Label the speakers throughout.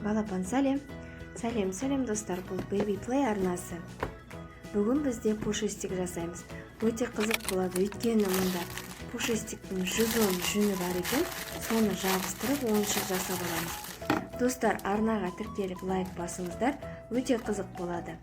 Speaker 1: Балапан сәлем. Сәлем достар, бұл Baby Play арнасы. Бүгін бізде пушистик жасаймыз. Өте қызық болады, өйткені мұнда пушистиктің 110 жүні бар екен, соны жабыстырып ойыншық жасап аламыз. Достар, арнаға тіркеліп лайк басыңыздар, өте қызық болады.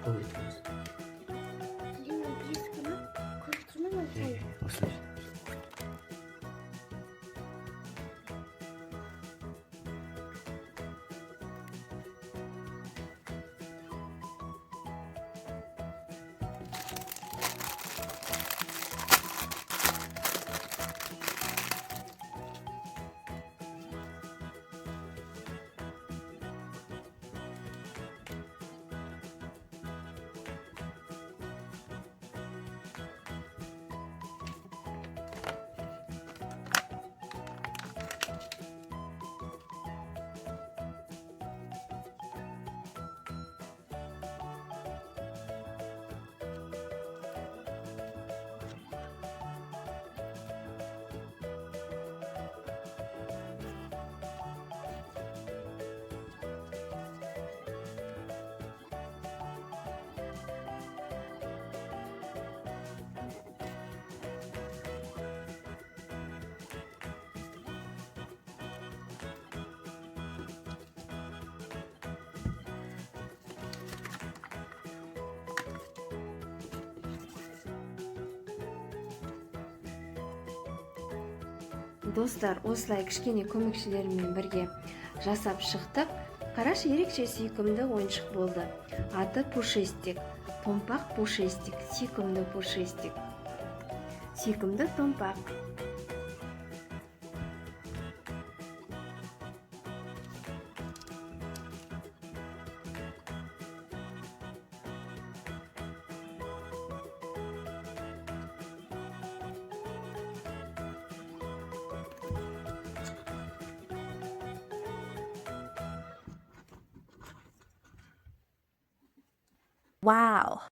Speaker 2: 거기 들어있어. 예, 없습니다.
Speaker 1: достар, осылай кішкене көмекшілеріммен бірге жасап шықтық. Қарашы, ерекше сүйкімді ойыншық болды. Аты пушистик. Томпақ пушистик, сүйкімді пушистик. Сүйкімді томпақ.
Speaker 3: Wow.